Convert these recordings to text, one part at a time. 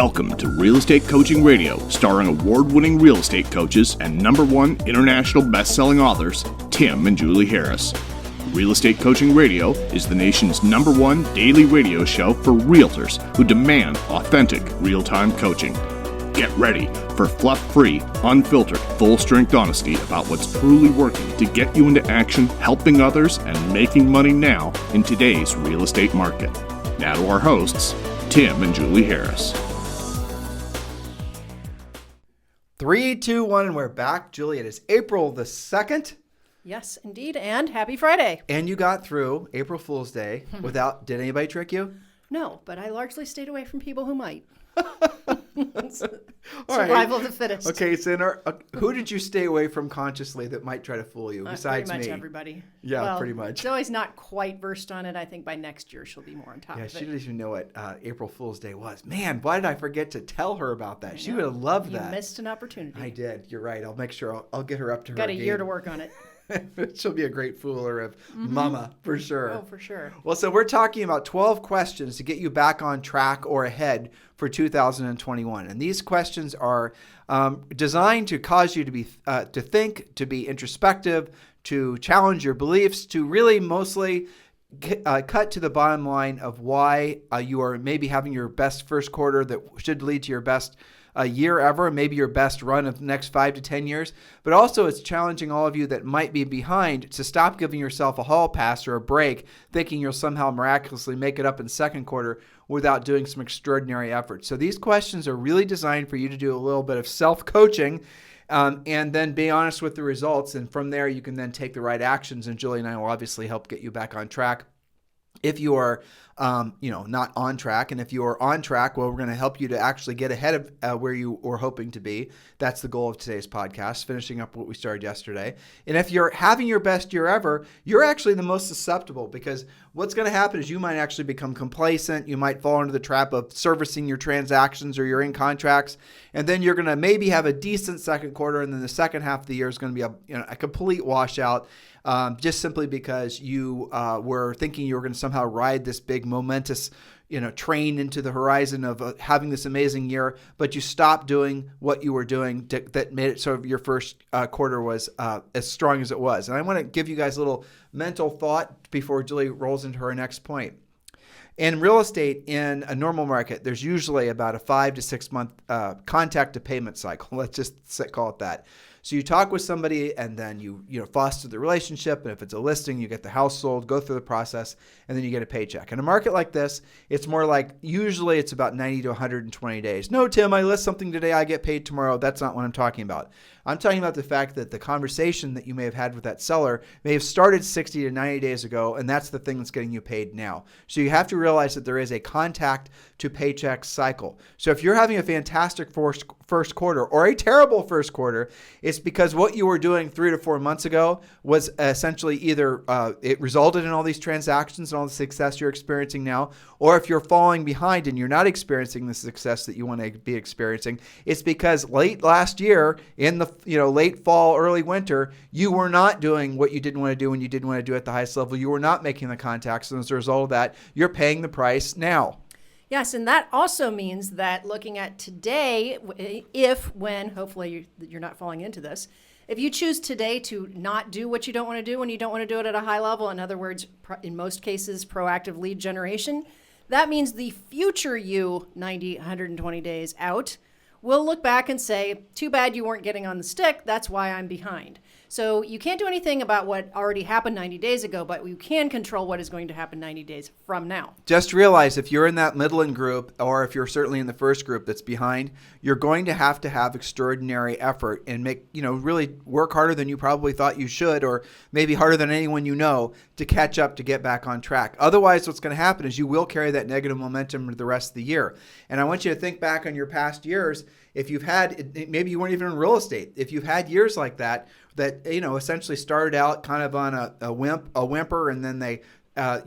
Welcome to Real Estate Coaching Radio, starring award-winning real estate coaches and #1 international best-selling authors, Tim and Julie Harris. Real Estate Coaching Radio is the nation's #1 daily radio show for realtors who demand authentic, real-time coaching. Get ready for fluff-free, unfiltered, full-strength honesty about what's truly working to get you into action, helping others, and making money now in today's real estate market. Now to our hosts, Tim and Julie Harris. 3, 2, 1, and we're back. Julie, it is April the 2nd. Yes, indeed, and happy Friday. And you got through April Fool's Day without, did anybody trick you? No, but I largely stayed away from people who might. All right. Survival of the fittest. Okay, so who did you stay away from consciously that might try to fool you besides pretty much me? Everybody. Yeah, well, pretty much. Zoe's not quite versed on it. I think by next year she'll be more on top of it. Yeah, she doesn't even know what April Fool's Day was. Man, why did I forget to tell her about that? She would have loved that. You missed an opportunity. I did. You're right. I'll make sure I'll get her up to her Got a game. year to work on it. She'll be a great fooler of mama, for sure. Oh, for sure. Well, so we're talking about 12 questions to get you back on track or ahead for 2021. And these questions are designed to cause you to be to think, to be introspective, to challenge your beliefs, to really mostly cut to the bottom line of why you are maybe having your best first quarter that should lead to your best year ever, maybe your best run of the next 5 to 10 years. But also it's challenging all of you that might be behind to stop giving yourself a hall pass or a break, thinking you'll somehow miraculously make it up in second quarter without doing some extraordinary effort. So these questions are really designed for you to do a little bit of self-coaching and then be honest with the results. And from there, you can then take the right actions. And Julie and I will obviously help get you back on track. If you are, not on track, and if you are on track, well, we're going to help you to actually get ahead of where you were hoping to be. That's the goal of today's podcast, finishing up what we started yesterday. And if you're having your best year ever, you're actually the most susceptible, because what's going to happen is you might actually become complacent. You might fall into the trap of servicing your transactions or you're in contracts, and then you're going to maybe have a decent second quarter, and then the second half of the year is going to be a complete washout. Just simply because you were thinking you were going to somehow ride this big momentous, train into the horizon of having this amazing year, but you stopped doing what you were doing that made it sort of your first quarter was as strong as it was. And I want to give you guys a little mental thought before Julie rolls into her next point. In real estate, in a normal market, there's usually about a 5 to 6 month contact to payment cycle. Let's just call it that. So you talk with somebody, and then you foster the relationship. And if it's a listing, you get the house sold, go through the process, and then you get a paycheck. In a market like this, it's more like usually it's about 90 to 120 days. No, Tim, I list something today, I get paid tomorrow. That's not what I'm talking about. I'm talking about the fact that the conversation that you may have had with that seller may have started 60 to 90 days ago, and that's the thing that's getting you paid now. So you have to realize that there is a contact to paycheck cycle. So if you're having a fantastic first quarter or a terrible first quarter, it's because what you were doing 3 to 4 months ago was essentially either it resulted in all these transactions and all the success you're experiencing now, or if you're falling behind and you're not experiencing the success that you want to be experiencing, it's because late last year in the late fall, early winter, you were not doing what you didn't want to do and you didn't want to do at the highest level. You were not making the contacts, and as a result of that, you're paying the price now. Yes, and that also means that looking at today, hopefully you're not falling into this, if you choose today to not do what you don't want to do when you don't want to do it at a high level, in other words, in most cases, proactive lead generation, that means the future you, 90, 120 days out, will look back and say, too bad you weren't getting on the stick. That's why I'm behind. So you can't do anything about what already happened 90 days ago, but you can control what is going to happen 90 days from now. Just realize if you're in that middling group, or if you're certainly in the first group that's behind, you're going to have extraordinary effort and really work harder than you probably thought you should, or maybe harder than anyone you know, to catch up, to get back on track. Otherwise, what's going to happen is you will carry that negative momentum the rest of the year. And I want you to think back on your past years. If you've had, maybe you weren't even in real estate, if you've had years like that essentially started out kind of on a whimper, and then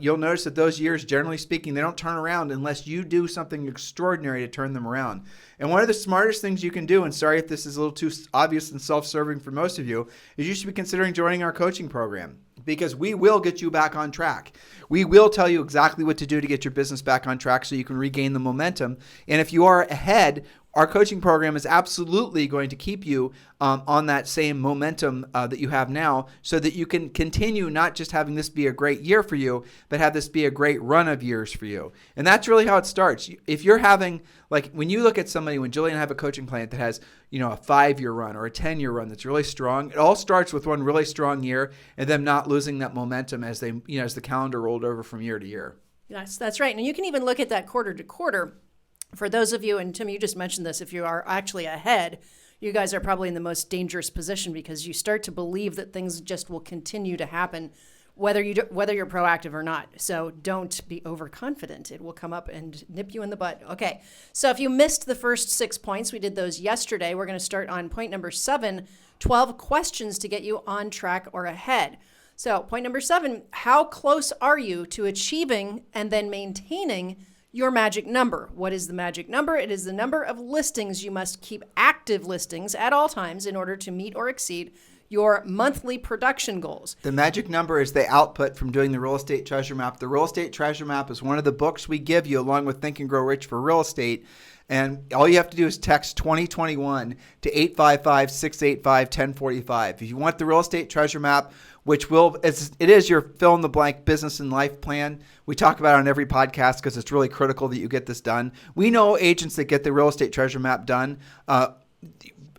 you'll notice that those years, generally speaking, they don't turn around unless you do something extraordinary to turn them around. And one of the smartest things you can do, and sorry if this is a little too obvious and self-serving for most of you, is you should be considering joining our coaching program. because we will get you back on track. We will tell you exactly what to do to get your business back on track so you can regain the momentum. And if you are ahead, our coaching program is absolutely going to keep you on that same momentum that you have now so that you can continue not just having this be a great year for you, but have this be a great run of years for you. And that's really how it starts. If you're having, like when you look at somebody, when Julie and I have a coaching client that has, a 5-year run or a 10-year run that's really strong, it all starts with one really strong year and them not losing that momentum as they, as the calendar rolled over from year to year. Yes, that's right. And you can even look at that quarter to quarter. For those of you, and Tim, you just mentioned this, if you are actually ahead, you guys are probably in the most dangerous position because you start to believe that things just will continue to happen, whether you're proactive or not. So don't be overconfident. It will come up and nip you in the butt. Okay, so if you missed the first 6 points, we did those yesterday. We're going to start on point number 7, 12 questions to get you on track or ahead. So point number 7, how close are you to achieving and then maintaining your magic number? What is the magic number? It is the number of listings you must keep active listings at all times in order to meet or exceed your monthly production goals. The magic number is the output from doing the Real Estate Treasure Map. The Real Estate Treasure Map is one of the books we give you along with Think and Grow Rich for Real Estate. And all you have to do is text 2021 to 855-685-1045. If you want the Real Estate Treasure Map, which it is your fill-in-the-blank business and life plan. We talk about it on every podcast because it's really critical that you get this done. We know agents that get the Real Estate Treasure Map done.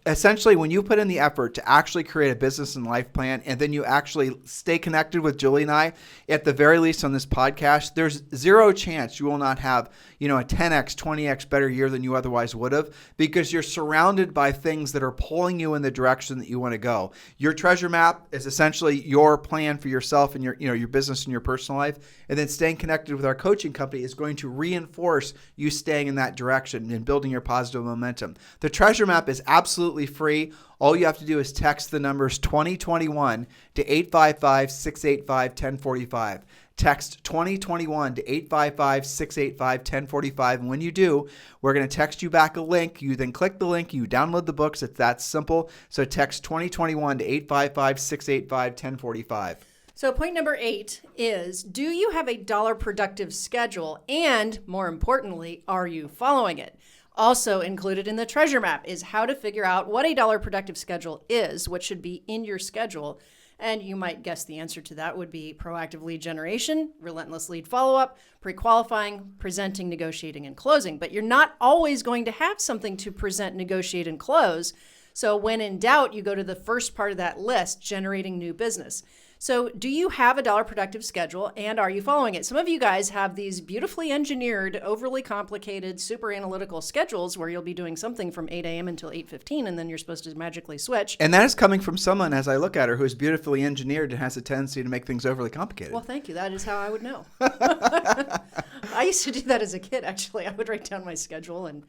Essentially, when you put in the effort to actually create a business and life plan, and then you actually stay connected with Julie and I, at the very least on this podcast, there's zero chance you will not have, a 10x, 20x better year than you otherwise would have, because you're surrounded by things that are pulling you in the direction that you want to go. Your treasure map is essentially your plan for yourself and your business and your personal life, and then staying connected with our coaching company is going to reinforce you staying in that direction and building your positive momentum. The treasure map is absolutely free. All you have to do is text the numbers 2021 to 855-685-1045. Text 2021 to 855-685-1045. And when you do, we're going to text you back a link. You then click the link. You download the books. It's that simple. So text 2021 to 855-685-1045. So point number 8 is, do you have a dollar productive schedule? And more importantly, are you following it? Also included in the treasure map is how to figure out what a dollar productive schedule is, what should be in your schedule. And you might guess the answer to that would be proactive lead generation, relentless lead follow-up, pre-qualifying, presenting, negotiating, and closing. But you're not always going to have something to present, negotiate, and close. So when in doubt, you go to the first part of that list, generating new business. So do you have a dollar productive schedule, and are you following it? Some of you guys have these beautifully engineered, overly complicated, super analytical schedules where you'll be doing something from 8 a.m. until 8:15, and then you're supposed to magically switch. And that is coming from someone, as I look at her, who's beautifully engineered and has a tendency to make things overly complicated. Well, thank you. That is how I would know. I used to do that as a kid, actually. I would write down my schedule and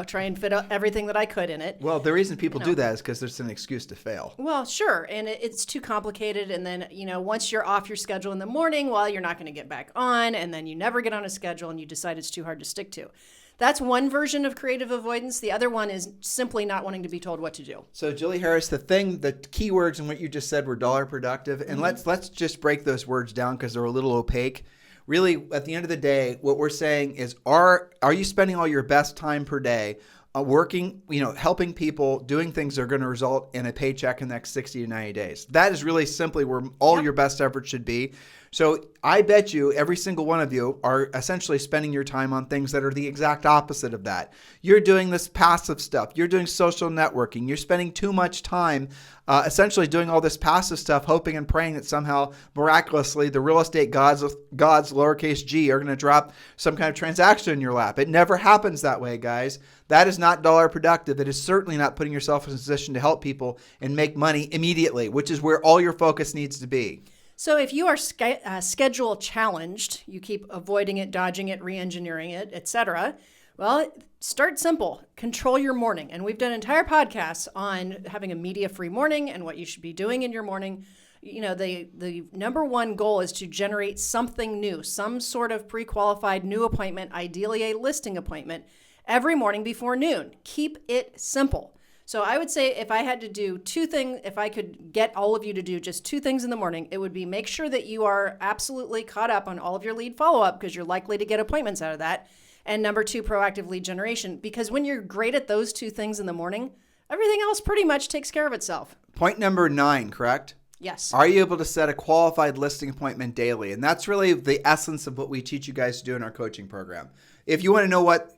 try and fit everything that I could in it. Well, the reason people do that is because there's an excuse to fail. Well, sure. And it's too complicated. And then, once you're off your schedule in the morning, well, you're not going to get back on. And then you never get on a schedule and you decide it's too hard to stick to. That's one version of creative avoidance. The other one is simply not wanting to be told what to do. So, Julie Harris, the keywords in what you just said were dollar productive. And let's just break those words down because they're a little opaque. Really, at the end of the day, what we're saying is, are you spending all your best time per day working, helping people, doing things that are going to result in a paycheck in the next 60 to 90 days? That is really simply where all your best efforts should be. So I bet you every single one of you are essentially spending your time on things that are the exact opposite of that. You're doing this passive stuff. You're doing social networking. You're spending too much time essentially doing all this passive stuff, hoping and praying that somehow miraculously the real estate gods lowercase g are going to drop some kind of transaction in your lap. It never happens that way, guys. That is not dollar productive. It is certainly not putting yourself in a position to help people and make money immediately, which is where all your focus needs to be. So if you are schedule challenged, you keep avoiding it, dodging it, re-engineering it, etc. Well, start simple. Control your morning. And we've done entire podcasts on having a media-free morning and what you should be doing in your morning. The number one goal is to generate something new, some sort of pre-qualified new appointment, ideally a listing appointment, every morning before noon. Keep it simple. So I would say if I had to do two things, if I could get all of you to do just two things in the morning, it would be make sure that you are absolutely caught up on all of your lead follow-up because you're likely to get appointments out of that. And number two, proactive lead generation. Because when you're great at those two things in the morning, everything else pretty much takes care of itself. Point number 9, correct? Yes. Are you able to set a qualified listing appointment daily? And that's really the essence of what we teach you guys to do in our coaching program. If you want to know what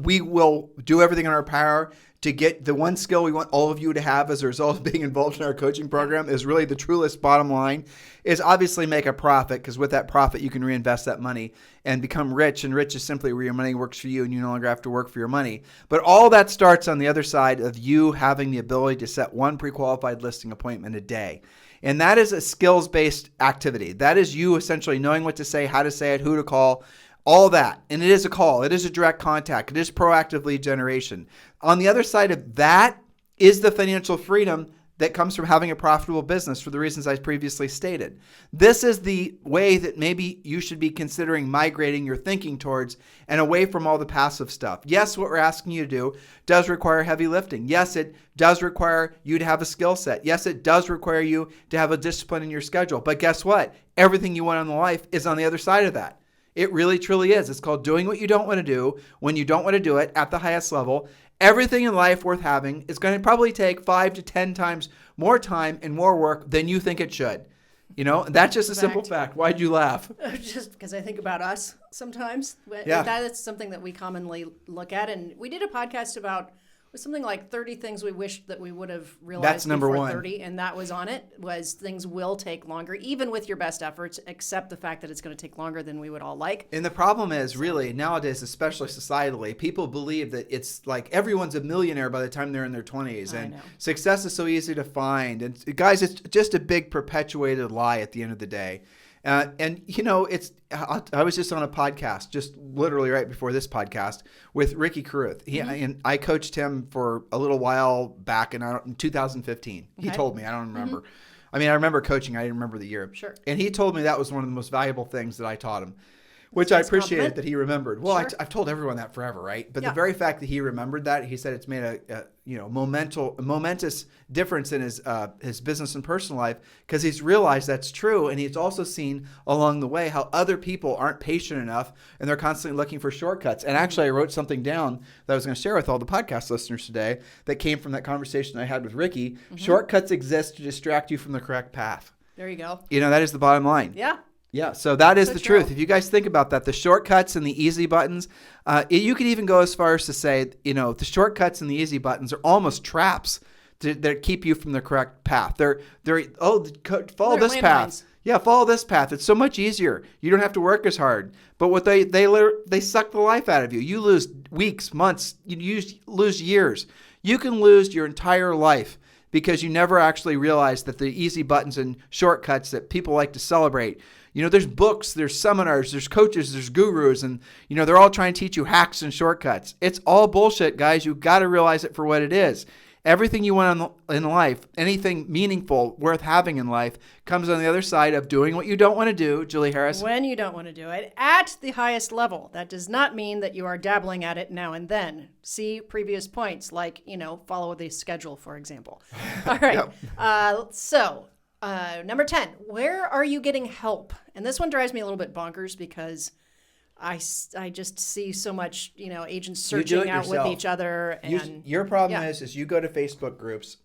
we will do everything in our power to get the one skill we want all of you to have as a result of being involved in our coaching program is really the truest bottom line is obviously make a profit, because with that profit you can reinvest that money and become rich. And rich is simply where your money works for you and you no longer have to work for your money. But all that starts on the other side of you having the ability to set one pre-qualified listing appointment a day. And that is a skills-based activity. That is you essentially knowing what to say, how to say it, who to call, all that. And it is a call. It is a direct contact. It is proactive lead generation. On the other side of that is the financial freedom that comes from having a profitable business for the reasons I previously stated. This is the way that maybe you should be considering migrating your thinking towards and away from all the passive stuff. Yes, what we're asking you to do does require heavy lifting. Yes, it does require you to have a skill set. Yes, it does require you to have a discipline in your schedule. But guess what? Everything you want in life is on the other side of that. It really, truly is. It's called doing what you don't want to do when you don't want to do it at the highest level. Everything in life worth having is going to probably take 5 to 10 times more time and more work than you think it should. You know, that's just a simple fact. Why'd you laugh? Just because I think about us sometimes. Yeah. That is something that we commonly look at. And we did a podcast about something like 30 things we wish that we would have realized That's number before 1. 30. And that was on it, was things will take longer, even with your best efforts, except the fact that it's going to take longer than we would all like. And the problem is really nowadays, especially societally, people believe that it's like everyone's a millionaire by the time they're in their 20s. And success is so easy to find. And guys, it's just a big perpetuated lie at the end of the day. And, you know, I was just on a podcast, just literally right before this podcast, with Ricky Carruth. And I coached him for a little while back in 2015. He told me, I don't remember. I mean, I remember coaching. I didn't remember the year. Sure. And he told me that was one of the most valuable things that I taught him, which I appreciated that he remembered. Well, I've told everyone that forever, right? But the very fact that he remembered that, he said it's made a momentous difference in his business and personal life, because he's realized that's true. And he's also seen along the way how other people aren't patient enough and they're constantly looking for shortcuts. And actually, I wrote something down that I was going to share with all the podcast listeners today that came from that conversation I had with Ricky. Shortcuts exist to distract you from the correct path. There you go. You know, that is the bottom line. Yeah. Yeah, so that is So the true. truth. If you guys think about that, the shortcuts and the easy buttons, you could even go as far as to say, you know, the shortcuts and the easy buttons are almost traps that keep you from the correct path. Follow this path. landmines. Yeah, follow this path. It's so much easier. You don't have to work as hard. But what they suck the life out of you. You lose weeks, months, you lose years. You can lose your entire life because you never actually realize that the easy buttons and shortcuts that people like to celebrate. You know, there's books, there's seminars, there's coaches, there's gurus, and, you know, they're all trying to teach you hacks and shortcuts. It's all bullshit, guys. You've got to realize it for what it is. Everything you want in life, anything meaningful, worth having in life, comes on the other side of doing what you don't want to do, Julie Harris. When you don't want to do it at the highest level. That does not mean that you are dabbling at it now and then. See previous points, like, you know, follow the schedule, for example. All right. Number 10, where are you getting help? And this one drives me a little bit bonkers because I just see so much, you know, agents searching out with each other. And your problem is you go to Facebook groups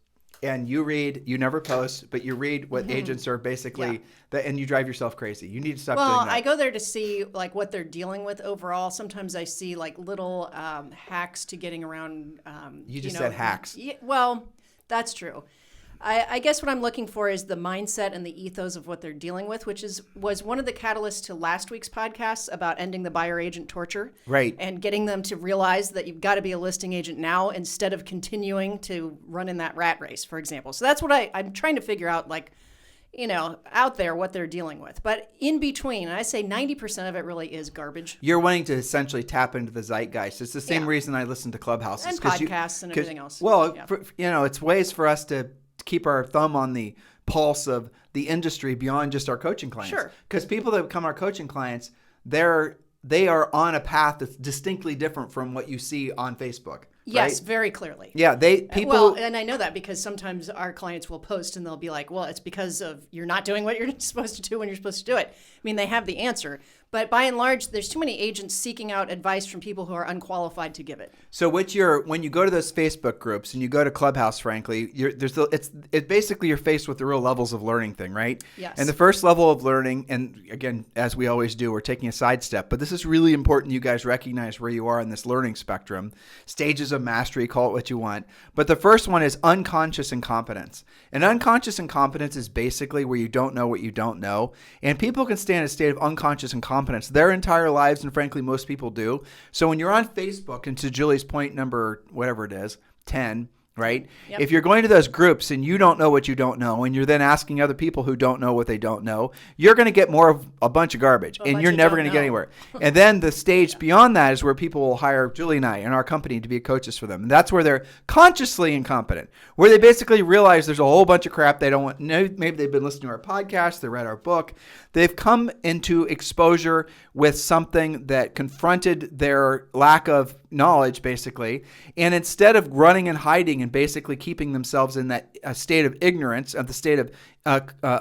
and you never post, but you read what agents are basically, and you drive yourself crazy. You need to stop doing that. I go there to see like what they're dealing with overall. Sometimes I see like little hacks to getting around. You just said hacks. Yeah, well, that's true. I guess what I'm looking for is the mindset and the ethos of what they're dealing with, which was one of the catalysts to last week's podcast about ending the buyer agent torture. Right. And getting them to realize that you've got to be a listing agent now instead of continuing to run in that rat race, for example. So that's what I'm trying to figure out, like, you know, out there what they're dealing with. But in between, I say 90% of it really is garbage. You're wanting to essentially tap into the zeitgeist. It's the same reason I listen to Clubhouses. And podcasts and everything else. Well, you know, it's ways for us to keep our thumb on the pulse of the industry beyond just our coaching clients. Sure. Because people that become our coaching clients, they are on a path that's distinctly different from what you see on Facebook. Yes, right? very clearly. Yeah, Well, and I know that because sometimes our clients will post and they'll be like, well, it's because of you're not doing what you're supposed to do when you're supposed to do it. I mean, they have the answer. But by and large, there's too many agents seeking out advice from people who are unqualified to give it. So when you go to those Facebook groups and you go to Clubhouse, frankly, it's basically you're faced with the real levels of learning thing, right? Yes. And the first level of learning, and again, as we always do, we're taking a sidestep, but this is really important you guys recognize where you are in this learning spectrum. Stages of mastery, call it what you want. But the first one is unconscious incompetence. And unconscious incompetence is basically where you don't know what you don't know. And people can stay in a state of unconscious incompetence their entire lives, and frankly, most people do. So when you're on Facebook, and to Julie's point number, whatever it is, 10, right? Yep. If you're going to those groups and you don't know what you don't know, and you're then asking other people who don't know what they don't know, you're going to get more of a bunch of garbage, and you're never going to get anywhere. And then the stage beyond that is where people will hire Julie and I and our company to be coaches for them. And that's where they're consciously incompetent, where they basically realize there's a whole bunch of crap they don't want. Maybe they've been listening to our podcast, they read our book, they've come into exposure with something that confronted their lack of knowledge, basically, and instead of running and hiding and basically keeping themselves in that state of ignorance, of the state of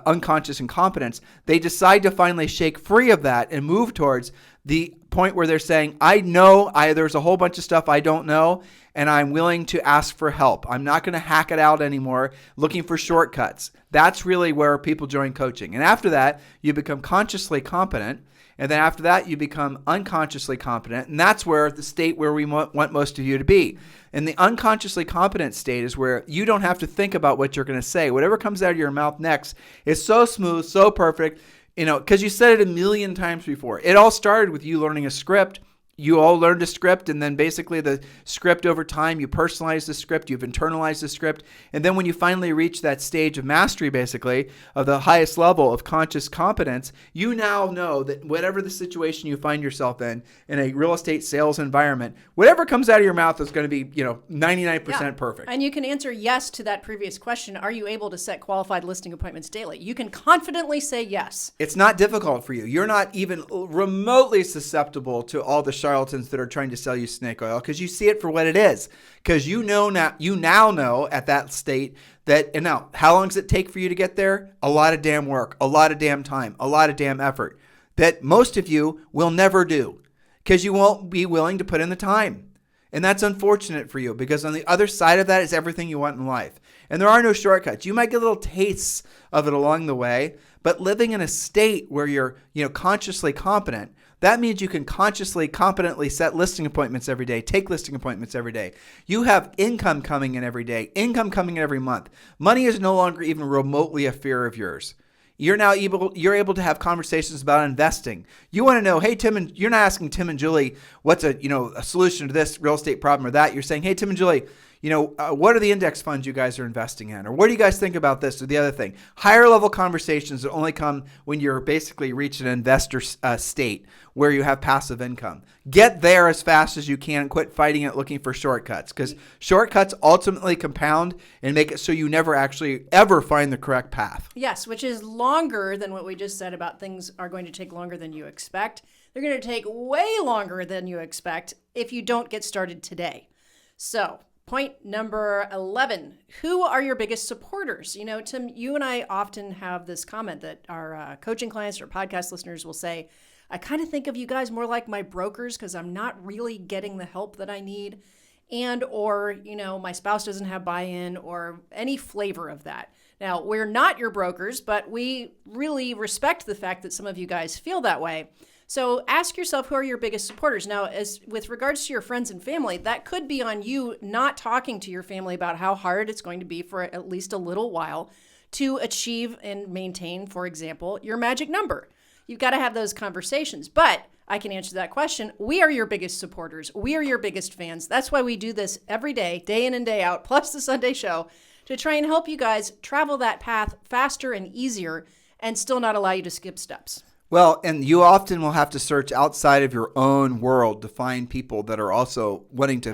unconscious incompetence, they decide to finally shake free of that and move towards the point where they're saying, I know there's a whole bunch of stuff I don't know, and I'm willing to ask for help. I'm not going to hack it out anymore, looking for shortcuts. That's really where people join coaching. And after that, you become consciously competent. And then after that, you become unconsciously competent. And that's where the state where we want most of you to be. And the unconsciously competent state is where you don't have to think about what you're going to say. Whatever comes out of your mouth next is so smooth, so perfect, because you said it a million times before. It all started with you learning a script. You all learned a script, and then basically the script over time, you personalize the script, you've internalized the script, and then when you finally reach that stage of mastery, basically, of the highest level of conscious competence, you now know that whatever the situation you find yourself in a real estate sales environment, whatever comes out of your mouth is going to be, 99% perfect. And you can answer yes to that previous question. Are you able to set qualified listing appointments daily? You can confidently say yes. It's not difficult for you. You're not even remotely susceptible to all the charlatans that are trying to sell you snake oil, because you see it for what it is. Because you now know at that state that, and now, how long does it take for you to get there? A lot of damn work, a lot of damn time, a lot of damn effort that most of you will never do because you won't be willing to put in the time. And that's unfortunate for you, because on the other side of that is everything you want in life. And there are no shortcuts. You might get little tastes of it along the way, but living in a state where you're, consciously competent, that means you can consciously, competently set listing appointments every day, take listing appointments every day. You have income coming in every day, income coming in every month. Money is no longer even remotely a fear of yours. You're able to have conversations about investing. You want to know, hey, Tim, and you're not asking Tim and Julie what's a solution to this real estate problem or that. You're saying, hey, Tim and Julie, what are the index funds you guys are investing in? Or what do you guys think about this or the other thing? Higher level conversations that only come when you're basically reached an investor state where you have passive income. Get there as fast as you can and quit fighting it looking for shortcuts, because shortcuts ultimately compound and make it so you never actually ever find the correct path. Yes, which is longer than what we just said about things are going to take longer than you expect. They're going to take way longer than you expect if you don't get started today. So, point number 11, who are your biggest supporters? Tim, you and I often have this comment that our coaching clients or podcast listeners will say, I kind of think of you guys more like my brokers because I'm not really getting the help that I need, or my spouse doesn't have buy-in, or any flavor of that. Now, we're not your brokers, but we really respect the fact that some of you guys feel that way. So ask yourself, who are your biggest supporters? Now, as with regards to your friends and family, that could be on you not talking to your family about how hard it's going to be for at least a little while to achieve and maintain, for example, your magic number. You've got to have those conversations. But I can answer that question. We are your biggest supporters. We are your biggest fans. That's why we do this every day in and day out, plus the Sunday show, to try and help you guys travel that path faster and easier and still not allow you to skip steps. Well, and you often will have to search outside of your own world to find people that are also wanting to,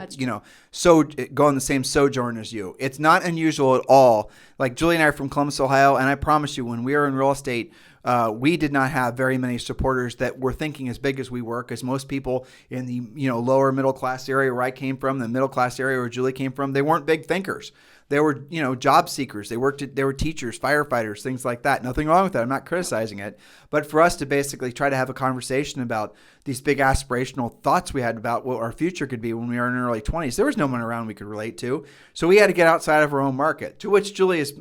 go on the same sojourn as you. It's not unusual at all. Like Julie and I are from Columbus, Ohio, and I promise you, when we are in real estate, we did not have very many supporters that were thinking as big as we were, because most people in the lower middle class area where I came from, the middle class area where Julie came from, they weren't big thinkers. They were, job seekers. They were teachers, firefighters, things like that. Nothing wrong with that. I'm not criticizing it. But for us to basically try to have a conversation about these big aspirational thoughts we had about what our future could be when we were in our early 20s, there was no one around we could relate to. So we had to get outside of our own market, to which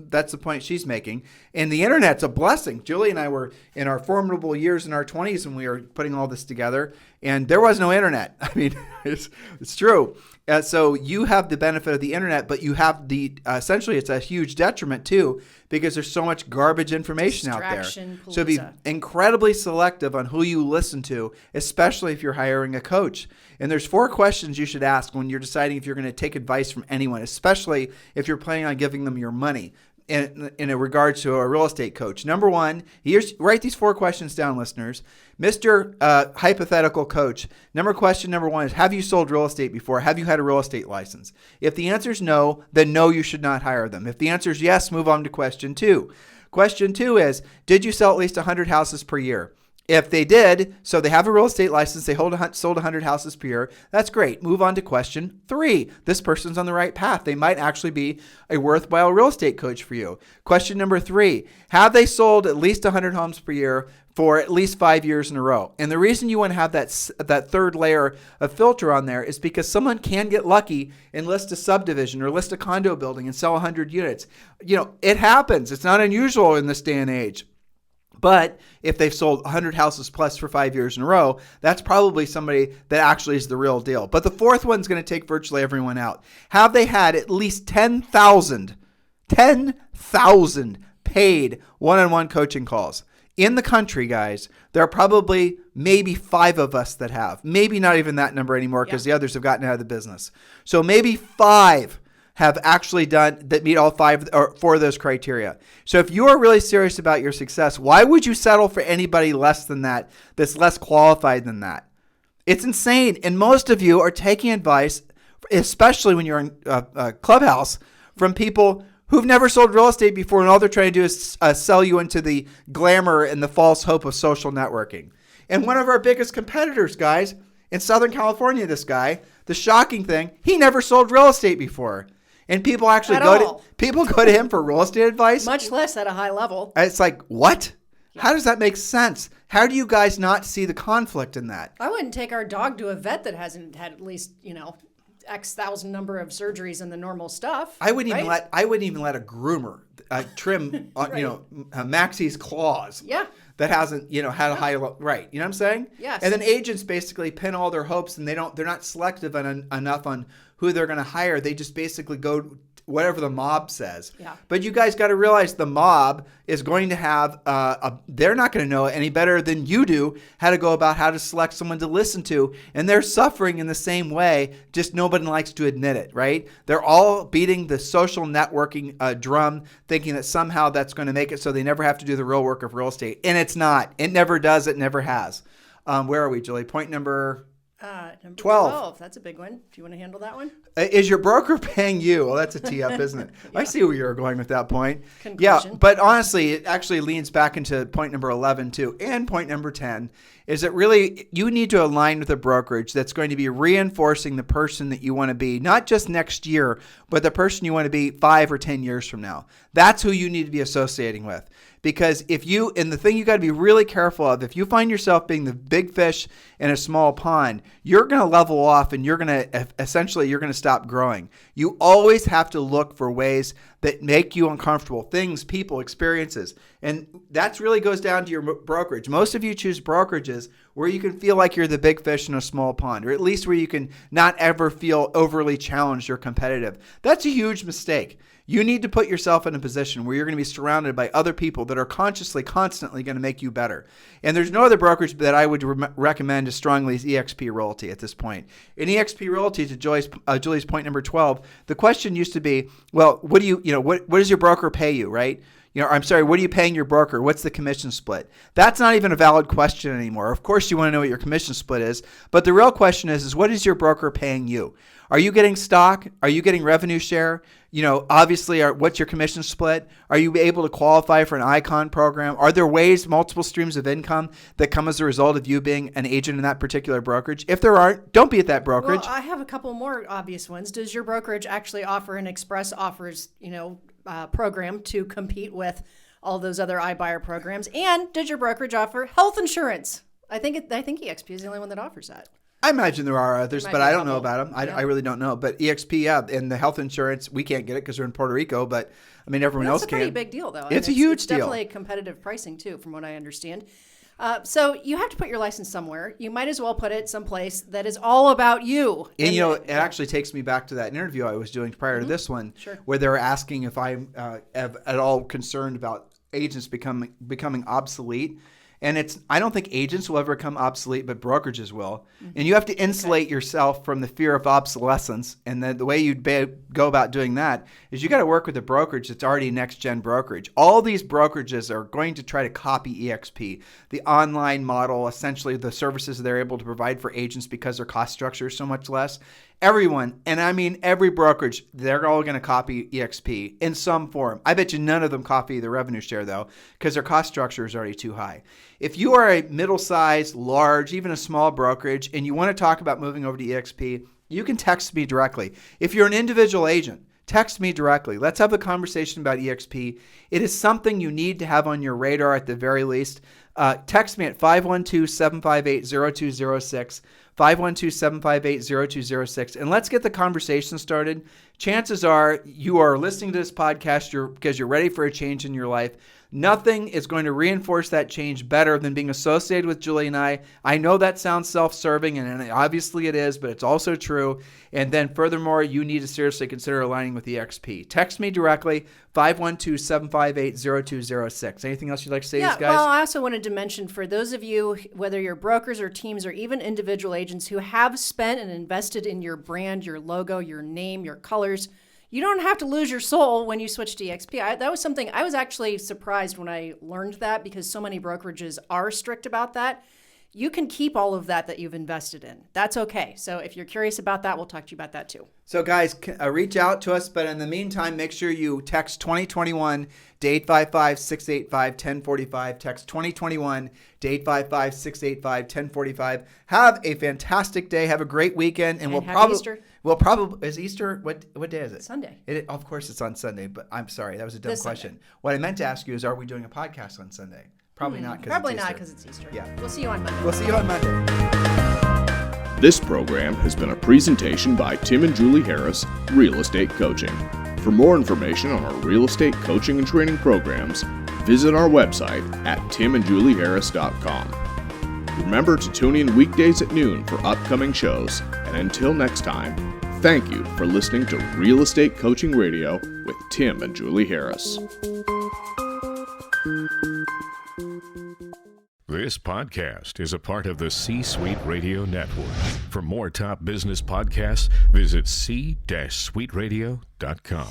that's the point she's making. And the internet's a blessing. Julie and I were in our formidable years in our 20s when we were putting all this together, and there was no internet. I mean, it's true. So you have the benefit of the internet, but you have essentially it's a huge detriment too, because there's so much garbage information out there. So be incredibly selective on who you listen to, especially if you're hiring a coach. And there's 4 questions you should ask when you're deciding if you're going to take advice from anyone, especially if you're planning on giving them your money. In regards to a real estate coach. Number 1, write these 4 questions down, listeners. Mr. Hypothetical coach, question number 1 is, have you sold real estate before? Have you had a real estate license? If the answer is no, then no, you should not hire them. If the answer is yes, move on to question 2. Question 2 is, did you sell at least 100 houses per year? If they did, so they have a real estate license, they sold 100 houses per year, that's great. Move on to question 3. This person's on the right path. They might actually be a worthwhile real estate coach for you. Question number 3, have they sold at least 100 homes per year for at least 5 years in a row? And the reason you want to have that third layer of filter on there is because someone can get lucky and list a subdivision or list a condo building and sell 100 units. It happens. It's not unusual in this day and age. But if they've sold 100 houses plus for 5 years in a row, that's probably somebody that actually is the real deal. But the 4th one's going to take virtually everyone out. Have they had at least 10,000 paid one-on-one coaching calls? In the country, guys, there are probably maybe 5 of us that have. Maybe not even that number anymore, because the others have gotten out of the business. So maybe 5 have actually done that meet all 5 or 4 of those criteria. So if you are really serious about your success, why would you settle for anybody less than that, that's less qualified than that? It's insane. And most of you are taking advice, especially when you're in a clubhouse, from people who've never sold real estate before, and all they're trying to do is sell you into the glamour and the false hope of social networking. And one of our biggest competitors, guys, in Southern California, this guy, the shocking thing, he never sold real estate before. And people actually go to him for real estate advice. Much less at a high level. It's like, what? Yeah. How does that make sense? How do you guys not see the conflict in that? I wouldn't take our dog to a vet that hasn't had at least, X thousand number of surgeries and the normal stuff. I wouldn't even let a groomer trim Maxie's claws. Yeah. That hasn't, had a high right. You know what I'm saying? Yes. And then agents basically pin all their hopes, and they're not selective enough on who they're going to hire. They just basically go whatever the mob says. Yeah. But you guys got to realize the mob is going to have they're not going to know any better than you do how to go about how to select someone to listen to, and they're suffering in the same way, just nobody likes to admit it, right? They're all beating the social networking drum, thinking that somehow that's going to make it so they never have to do the real work of real estate, and it's not. It never does. It never has. Where are we, Julie? Point number 12. That's a big one. Do you want to handle that one? Is your broker paying you? Well, that's a tee up, isn't it? Yeah. I see where you're going with that point. Conclusion. Yeah, but honestly, it actually leans back into point number 11 too. And point number 10 is that really you need to align with a brokerage that's going to be reinforcing the person that you want to be, not just next year, but the person you want to be 5 or 10 years from now. That's who you need to be associating with. Because and the thing you got to be really careful of, if you find yourself being the big fish in a small pond, you're going to level off and you're going to stop growing. You always have to look for ways that make you uncomfortable, things, people, experiences. And that really goes down to your brokerage. Most of you choose brokerages where you can feel like you're the big fish in a small pond, or at least where you can not ever feel overly challenged or competitive. That's a huge mistake. You need to put yourself in a position where you're going to be surrounded by other people that are constantly going to make you better. And there's no other brokerage that I would recommend as strongly as eXp Realty at this point. In eXp Realty, to Julie's point number 12, the question used to be, well, what does your broker pay you, right? I'm sorry, what are you paying your broker? What's the commission split? That's not even a valid question anymore. Of course, you want to know what your commission split is, but the real question is what is your broker paying you? Are you getting stock? Are you getting revenue share? Obviously, what's your commission split? Are you able to qualify for an ICON program? Are there multiple streams of income that come as a result of you being an agent in that particular brokerage? If there aren't, don't be at that brokerage. Well, I have a couple more obvious ones. Does your brokerage actually offer an express offers, program to compete with all those other iBuyer programs? And does your brokerage offer health insurance? I think EXP is the only one that offers that. I imagine there are others, but I don't know about them. I really don't know. But EXP, and the health insurance, we can't get it because we're in Puerto Rico, but everyone else can. It's a pretty big deal, though. It's a huge deal. Definitely competitive pricing, too, from what I understand. So you have to put your license somewhere. You might as well put it someplace that is all about you. And it actually takes me back to that interview I was doing prior to this one, where they were asking if I'm at all concerned about agents becoming obsolete. And I don't think agents will ever become obsolete, but brokerages will. Mm-hmm. And you have to insulate yourself from the fear of obsolescence. And the way you'd go about doing that is you got to work with a brokerage that's already a next-gen brokerage. All these brokerages are going to try to copy EXP, the online model, essentially the services they're able to provide for agents because their cost structure is so much less. Everyone, and I mean every brokerage, they're all going to copy EXP in some form. I bet you none of them copy the revenue share, though, because their cost structure is already too high. If you are a middle-sized, large, even a small brokerage, and you want to talk about moving over to EXP, you can text me directly. If you're an individual agent, text me directly. Let's have a conversation about EXP. It is something you need to have on your radar at the very least. Text me at 512-758-0206, 512-758-0206, and let's get the conversation started. Chances are you are listening to this podcast because you're ready for a change in your life. Nothing is going to reinforce that change better than being associated with Julie and I. I know that sounds self-serving, and obviously it is, but it's also true. And then furthermore, you need to seriously consider aligning with EXP. Text me directly, 512-758-0206. Anything else you'd like to say to these guys? Well, I also wanted to mention for those of you, whether you're brokers or teams or even individual agents who have spent and invested in your brand, your logo, your name, your colors, you don't have to lose your soul when you switch to EXP. That was something I was actually surprised when I learned that because so many brokerages are strict about that. You can keep all of that you've invested in. That's okay. So if you're curious about that, we'll talk to you about that too. So guys, reach out to us. But in the meantime, make sure you text 2021 to 855-685-1045. Text 2021 to 855-685-1045. Have a fantastic day. Have a great weekend. And we'll probably Easter. Well, probably is Easter. What day is it? Sunday. Of course, it's on Sunday. But I'm sorry, that was a dumb This question. Sunday. What I meant to ask you is, are we doing a podcast on Sunday? Probably not. Probably not because it's Easter. Yeah. We'll see you on Monday. We'll see you on Monday. This program has been a presentation by Tim and Julie Harris, Real Estate Coaching. For more information on our real estate coaching and training programs, visit our website at timandjulieharris.com. Remember to tune in weekdays at noon for upcoming shows. And until next time, thank you for listening to Real Estate Coaching Radio with Tim and Julie Harris. This podcast is a part of the C-Suite Radio Network. For more top business podcasts, visit c-suiteradio.com.